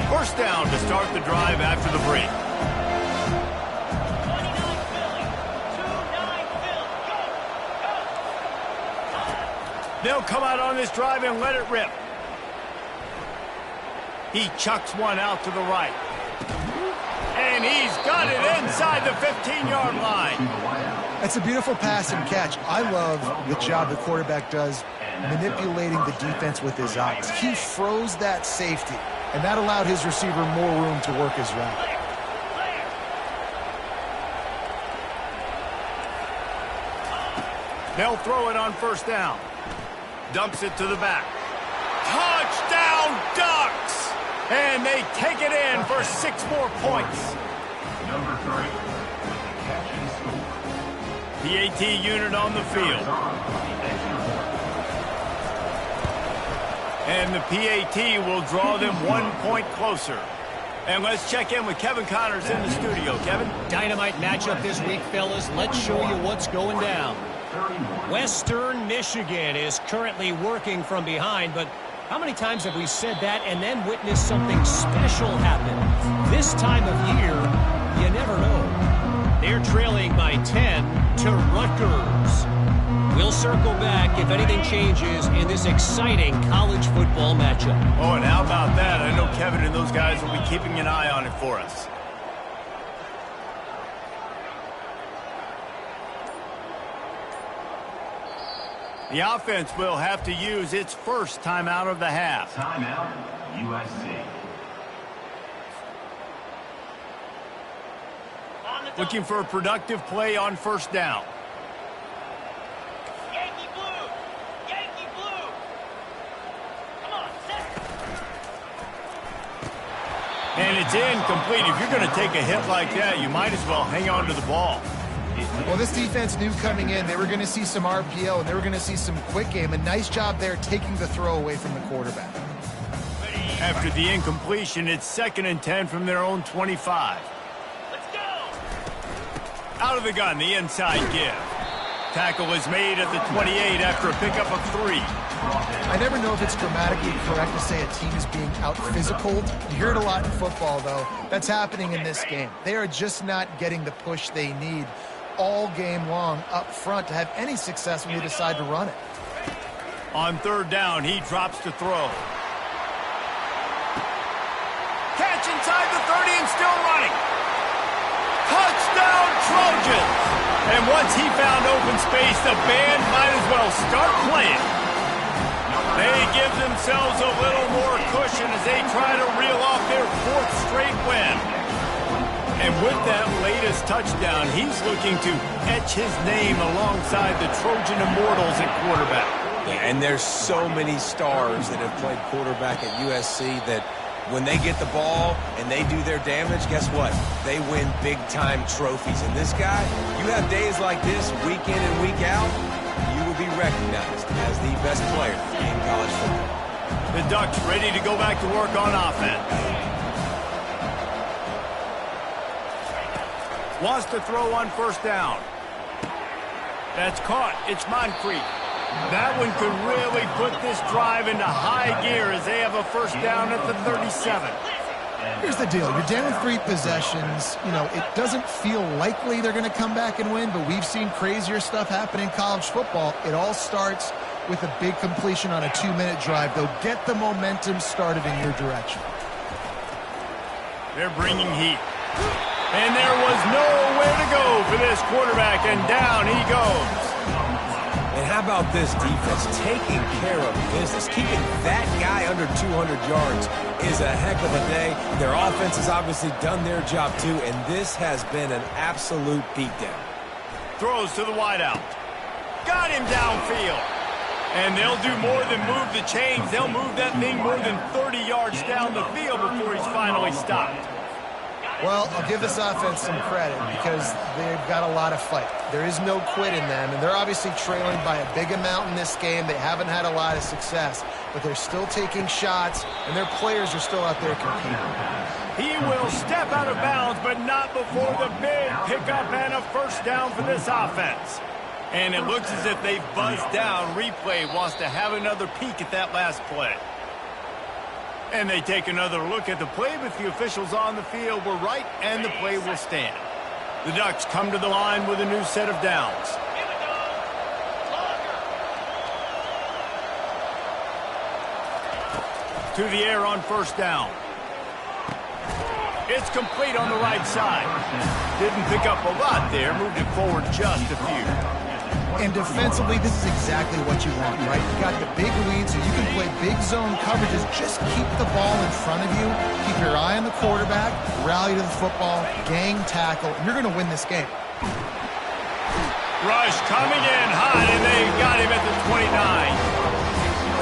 First down to start the drive after the break. 29 Philly. 2-9 Philly. Go. They'll come out on this drive and let it rip. He chucks one out to the right. And he's got it inside the 15-yard line. That's a beautiful pass and catch. I love the job the quarterback does manipulating the defense with his eyes. He froze that safety, and that allowed his receiver more room to work his route. They'll throw it on first down. Dumps it to the back. Touchdown Ducks! And they take it in for 6 more points. Number 3 with the catch and score. PAT unit on the field. And the PAT will draw them 1 point closer. And let's check in with Kevin Connors in the studio. Kevin? Dynamite matchup this week, fellas. Let's show you what's going down. Western Michigan is currently working from behind, but how many times have we said that and then witnessed something special happen? This time of year, you never know. They're trailing by 10 to Rutgers. We'll circle back if anything changes in this exciting college football matchup. Oh, and how about that? I know Kevin and those guys will be keeping an eye on it for us. The offense will have to use its first timeout of the half. Timeout, USC. Looking for a productive play on first down. Yankee blue. Yankee blue. Come on, set. And it's incomplete. If you're going to take a hit like that, you might as well hang on to the ball. Well, this defense knew coming in they were going to see some RPO and they were going to see some quick game. A nice job there taking the throw away from the quarterback. After the incompletion, it's 2nd and 10 from their own 25. Let's go. Out of the gun, the inside give. Tackle is made at the 28 after a pickup of 3. I never know if it's grammatically correct to say a team is being out-physicaled. You hear it a lot in football, though. That's happening in this game. They are just not getting the push they need all game long up front to have any success when they decide to run it. On 3rd down, he drops to throw. Catch inside the 30 and still running. Touchdown Trojans! And once he found open space, the band might as well start playing. They give themselves a little more cushion as they try to reel off their 4th straight win. And with that latest touchdown, he's looking to etch his name alongside the Trojan Immortals at quarterback. Yeah, and there's so many stars that have played quarterback at USC that when they get the ball and they do their damage, guess what? They win big-time trophies. And this guy, you have days like this, week in and week out, you will be recognized as the best player in college football. The Ducks ready to go back to work on offense. Wants to throw on first down. That's caught. It's Moncrief. That one could really put this drive into high gear as they have a first down at the 37. Here's the deal. You're down with 3 possessions. You know, it doesn't feel likely they're going to come back and win, but we've seen crazier stuff happen in college football. It all starts with a big completion on a 2-minute drive. They'll get the momentum started in your direction. They're bringing heat. And there was nowhere to go for this quarterback, and down he goes. And how about this defense taking care of business? Keeping that guy under 200 yards is a heck of a day. Their offense has obviously done their job too, and this has been an absolute beatdown. Throws to the wideout. Got him downfield. And they'll do more than move the chains. They'll move that thing more than 30 yards down the field before he's finally stopped. Well, I'll give this offense some credit because they've got a lot of fight. There is no quit in them, and they're obviously trailing by a big amount in this game. They haven't had a lot of success, but they're still taking shots, and their players are still out there competing. He will step out of bounds, but not before the big pickup and a first down for this offense. And it looks as if they've buzzed down. Replay wants to have another peek at that last play. And they take another look at the play, but the officials on the field were right, and the play will stand. The Ducks come to the line with a new set of downs. Here we go. Longer. To the air on first down. It's complete on the right side. Didn't pick up a lot there, moved it forward just a few. And defensively, this is exactly what you want, right? You got the big lead, so you can play big zone coverages. Just keep the ball in front of you. Keep your eye on the quarterback, rally to the football, gang tackle, and you're going to win this game. Rush coming in hot, and they got him at the 29.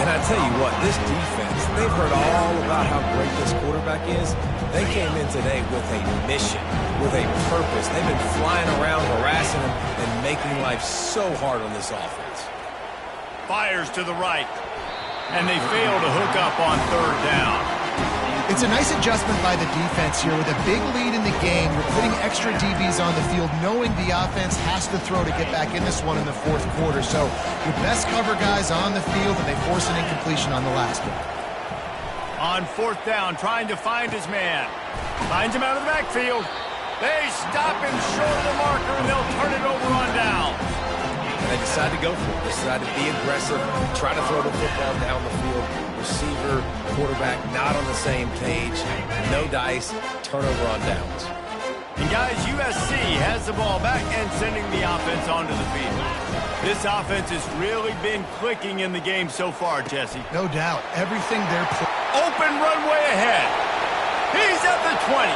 And I tell you what, this defense, they've heard all about how great this quarterback is. They came in today with a mission, with a purpose. They've been flying around, harassing him, and making life so hard on this offense. Fires to the right, and they fail to hook up on third down. It's a nice adjustment by the defense here. With a big lead in the game, you're putting extra DBs on the field, knowing the offense has to throw to get back in this one in the fourth quarter. So your best cover guys on the field, and they force an incompletion on the last one. On fourth down, trying to find his man. Finds him out of the backfield. They stop him short of the marker, and they'll turn it over on down. And they decide to go for it. Decide to be aggressive, try to throw the football down the field. Receiver, quarterback, not on the same page. No dice, turnover on downs. And guys, USC has the ball back and sending the offense onto the field. This offense has really been clicking in the game so far, Jesse. No doubt. Everything they're Open runway ahead. He's at the 20.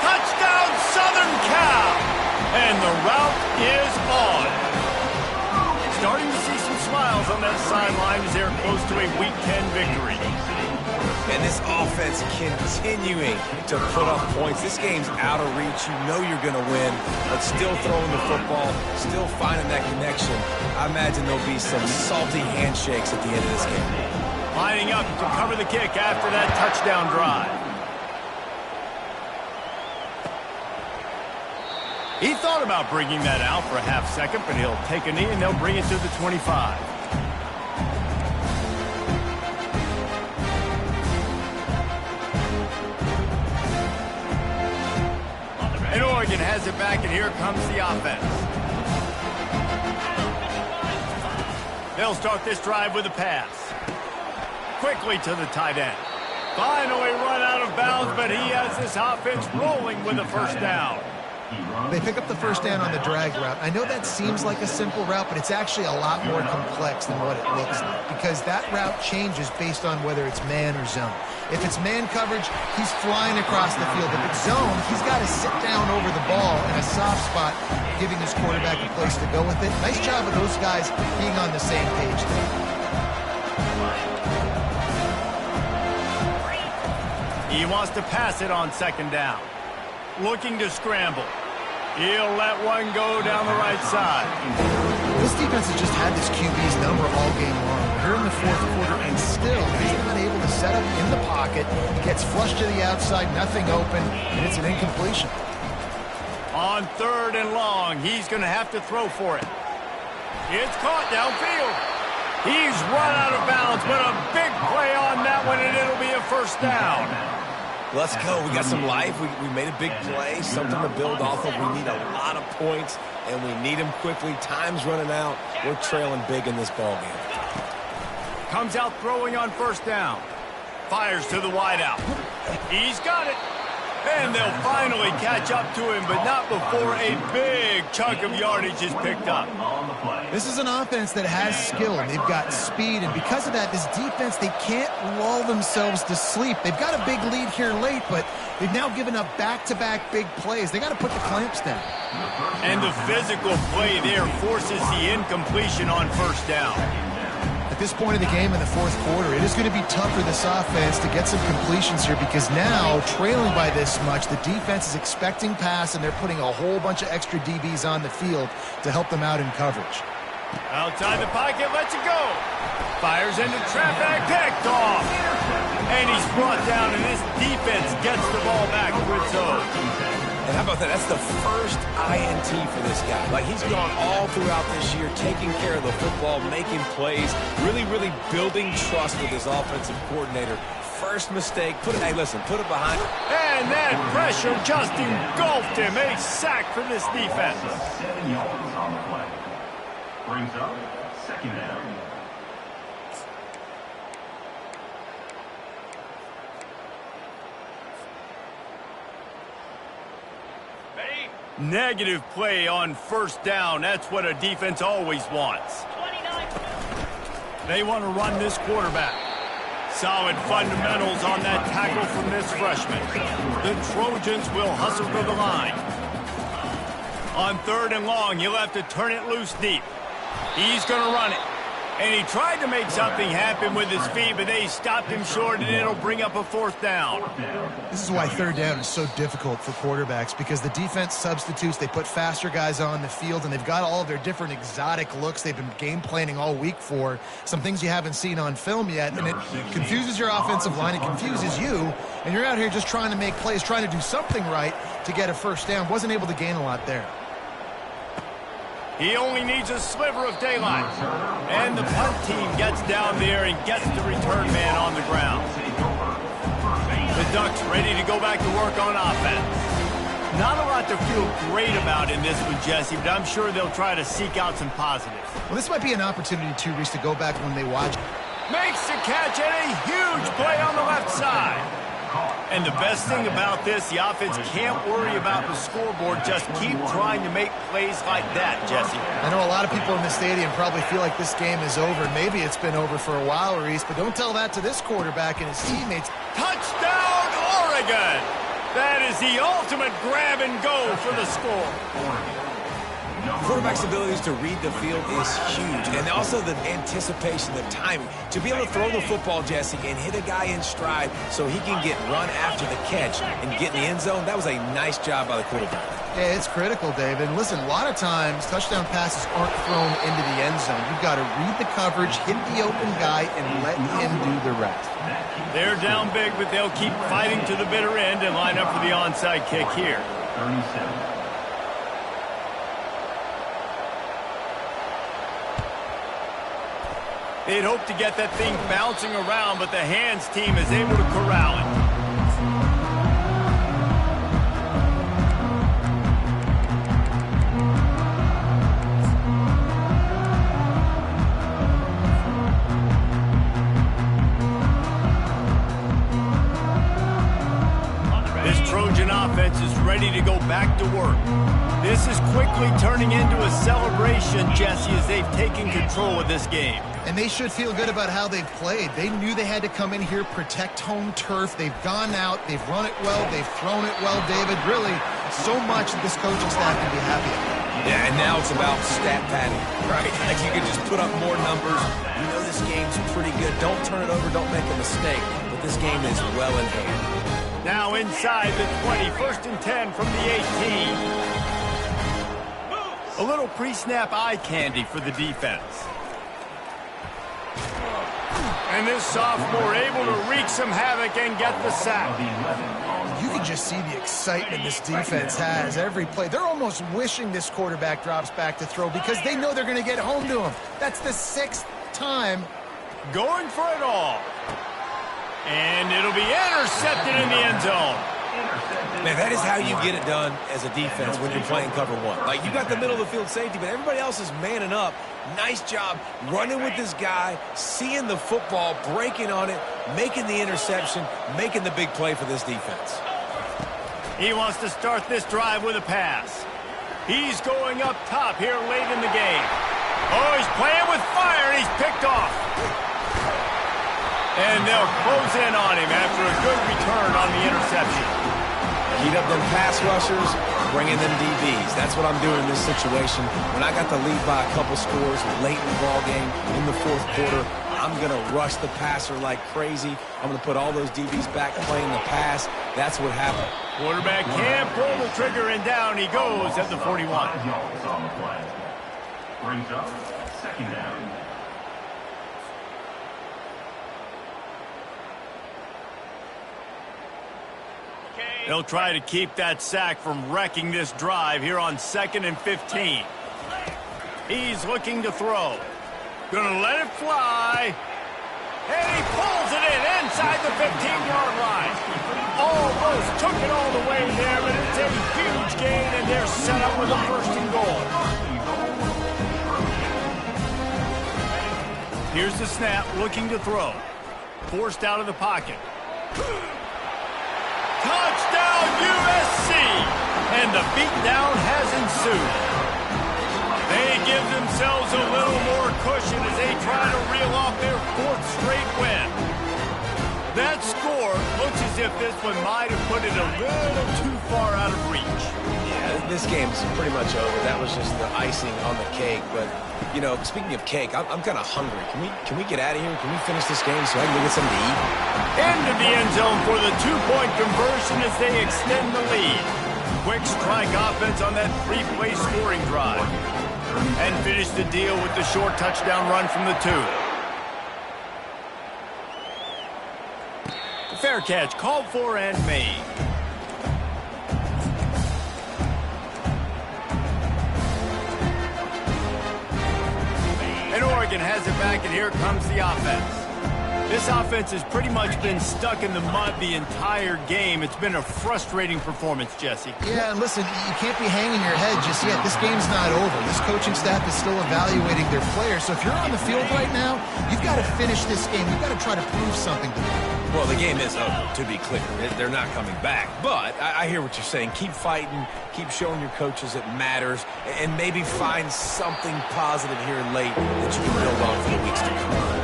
Touchdown, Southern Cal. And the route is on. Starting to see some smiles on that sideline as they're close to a Week 10 victory. And this offense continuing to put up points. This game's out of reach. You know you're going to win, but still throwing the football, still finding that connection. I imagine there'll be some salty handshakes at the end of this game. Lining up to cover the kick after that touchdown drive. He thought about bringing that out for a half second, but he'll take a knee and they'll bring it to the 25. And Oregon has it back, and here comes the offense. They'll start this drive with a pass. Quickly to the tight end. Finally run out of bounds, but he has this offense rolling with a first down. They pick up the first down on the drag route. I know that seems like a simple route, but it's actually a lot more complex than what it looks like because that route changes based on whether it's man or zone. If it's man coverage, he's flying across the field. If it's zone, he's got to sit down over the ball in a soft spot, giving his quarterback a place to go with it. Nice job of those guys being on the same page there. He wants to pass it on second down. Looking to scramble. He'll let one go down the right side. This defense has just had this QB's number all game long. Here in the fourth quarter, and still he's not able to set up in the pocket. He gets flushed to the outside, nothing open, and it's an incompletion. On third and long, he's going to have to throw for it. It's caught downfield. He's run out of bounds, but a big play on that one, and it'll be a first down. Let's go. We got some life. We made a big play, something to build off of. We need a lot of points, and we need them quickly. Time's running out. We're trailing big in this ballgame. Comes out throwing on first down. Fires to the wideout. He's got it. And they'll finally catch up to him, but not before a big chunk of yardage is picked up. This is an offense that has skill, and they've got speed, and because of that, this defense, they can't lull themselves to sleep. They've got a big lead here late, but they've now given up back-to-back big plays. They got to put the clamps down. And the physical play there forces the incompletion on first down. At this point in the game in the fourth quarter, it is going to be tough for this offense to get some completions here because now, trailing by this much, the defense is expecting pass, and they're putting a whole bunch of extra DBs on the field to help them out in coverage. Outside the pocket, lets it go. Fires into traffic, picked off. And he's brought down, and this defense gets the ball back to its own. And how about that? That's the first INT for this guy. Like, he's gone all throughout this year, taking care of the football, making plays, really building trust with his offensive coordinator. First mistake, hey, listen, put it behind. And that pressure just engulfed him. A sack for this defense. 7 yards on the play. Brings up second down. Negative play on first down. That's what a defense always wants. 29. They want to run this quarterback. Solid fundamentals on that tackle from this freshman. The Trojans will hustle to the line. On third and long, you'll have to turn it loose deep. He's going to run it. And he tried to make something happen with his feet, but they stopped him short, and it'll bring up a fourth down. This is why third down is so difficult for quarterbacks, because the defense substitutes. They put faster guys on the field, and they've got all of their different exotic looks they've been game planning all week for, some things you haven't seen on film yet, and it confuses your offensive line. It confuses you, and you're out here just trying to make plays, trying to do something right to get a first down. Wasn't able to gain a lot there. He only needs a sliver of daylight. And the punt team gets down there and gets the return man on the ground. The Ducks ready to go back to work on offense. Not a lot to feel great about in this one, Jesse, but I'm sure they'll try to seek out some positives. Well, this might be an opportunity, too, Reese, to go back when they watch. Makes the catch and a huge play on the left side. And the best thing about this, the offense can't worry about the scoreboard. Just keep trying to make plays like that, Jesse. I know a lot of people in the stadium probably feel like this game is over. Maybe it's been over for a while, Reese, but don't tell that to this quarterback and his teammates. Touchdown, Oregon! That is the ultimate grab and go for the score. Quarterback's abilities to read the field is huge, and also the anticipation, the timing. To be able to throw the football, Jesse, and hit a guy in stride so he can get run after the catch and get in the end zone, that was a nice job by the quarterback. Yeah, it's critical, Dave. And listen, a lot of times touchdown passes aren't thrown into the end zone. You've got to read the coverage, hit the open guy, and let him do the rest. They're down big, but they'll keep fighting to the bitter end and line up for the onside kick here. 37. They'd hope to get that thing bouncing around, but the hands team is able to corral it. This Trojan offense is ready to go back to work. This is quickly turning into a celebration, Jesse, as they've taken control of this game. And they should feel good about how they've played. They knew they had to come in here, protect home turf. They've gone out, they've run it well, they've thrown it well, David. Really, so much that this coaching staff can be happy about. Yeah, and now it's about stat padding, right? Like you can just put up more numbers. You know this game's pretty good. Don't turn it over, don't make a mistake. But this game is well in hand. Now inside the 20, 1st and 10 from the 18. A little pre-snap eye candy for the defense. And this sophomore able to wreak some havoc and get the sack. You can just see the excitement this defense has every play. They're almost wishing this quarterback drops back to throw because they know they're going to get home to him. That's the 6th time. Going for it all. And it'll be intercepted in the end zone. Man, that is how you get it done as a defense when you're playing cover one. Like, you got the middle of the field safety, but everybody else is manning up. Nice job running with this guy, seeing the football, breaking on it, making the interception, making the big play for this defense. He wants to start this drive with a pass. He's going up top here late in the game. Oh, he's playing with fire, and he's picked off. And they'll close in on him after a good return on the interception. Heat up them pass rushers, bring in them DBs. That's what I'm doing in this situation. When I got the lead by a couple scores late in the ball game in the fourth quarter, I'm going to rush the passer like crazy. I'm going to put all those DBs back playing the pass. That's what happened. Quarterback can't pull the trigger, and down he goes at the 41. 5 yards on the play. Brings up 2nd down. They'll try to keep that sack from wrecking this drive here on 2nd and 15. He's looking to throw. Gonna let it fly. And he pulls it in inside the 15-yard line. Almost took it all the way there, but it's a huge gain, and they're set up with a 1st and goal. Here's the snap, looking to throw. Forced out of the pocket. Touchdown, USC! And the beatdown has ensued. They give themselves a little more cushion as they try to reel off their 4th straight win. That score looks as if this one might have put it a little too far out of reach. Yeah, this game's pretty much over. That was just the icing on the cake. But, you know, speaking of cake, I'm kind of hungry. Can we get out of here? Can we finish this game so I can go get something to eat? Into the end zone for the 2-point conversion as they extend the lead. Quick strike offense on that 3-play scoring drive. And finish the deal with the short touchdown run from the 2. Fair catch called for and made. And Oregon has it back, and here comes the offense. This offense has pretty much been stuck in the mud the entire game. It's been a frustrating performance, Jesse. Yeah, and listen, you can't be hanging your head just yet. This game's not over. This coaching staff is still evaluating their players. So if you're on the field right now, you've got to finish this game. You've got to try to prove something to them. Well, the game is over, to be clear. They're not coming back. But I hear what you're saying. Keep fighting. Keep showing your coaches it matters. And maybe find something positive here late that you can build on for the weeks to come.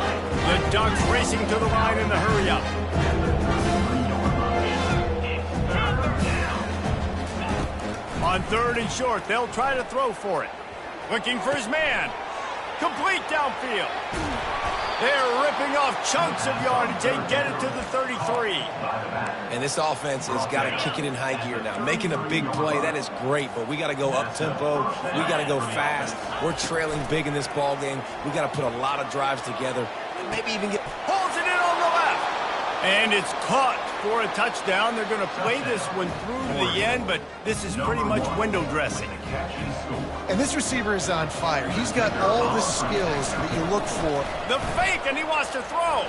The Ducks racing to the line in the hurry-up. On 3rd and short, they'll try to throw for it. Looking for his man. Complete downfield. They're ripping off chunks of yardage. They get it to the 33. And this offense has got to kick it in high gear now. Making a big play, that is great, but we got to go up-tempo. We got to go fast. We're trailing big in this ball game. We got to put a lot of drives together. Maybe even get... Pulls it in on the left. And it's caught for a touchdown. They're going to play this one through to the end, but this is pretty much window dressing. And this receiver is on fire. He's got all the skills that you look for. The fake, and he wants to throw.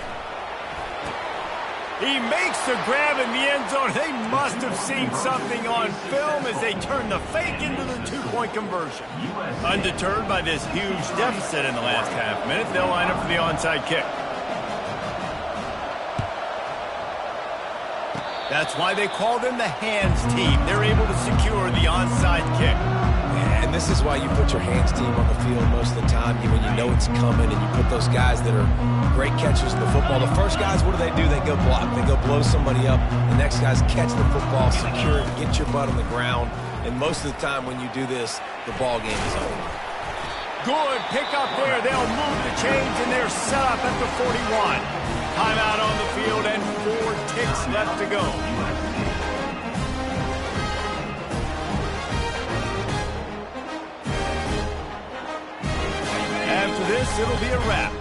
He makes the grab in the end zone. They must have seen something on film as they turn the fake into the 2-point conversion. Undeterred by this huge deficit in the last half minute, they'll line up for the onside kick. That's why they call them the hands team. They're able to secure the onside kick. And this is why you put your hands team on the field most of the time when you know it's coming, and you put those guys that are great catchers of the football. The first guys, what do? They go block. They go blow somebody up. The next guys catch the football, secure it, get your butt on the ground. And most of the time when you do this, the ball game is over. Good pick up there. They'll move the chains, and they're set up at the 41. Timeout on the field, and 4 ticks left to go. After this, it'll be a wrap.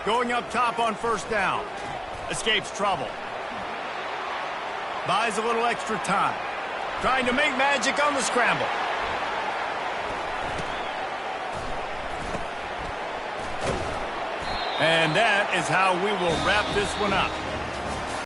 Going up top on 1st down. Escapes trouble. Buys a little extra time. Trying to make magic on the scramble. And that is how we will wrap this one up.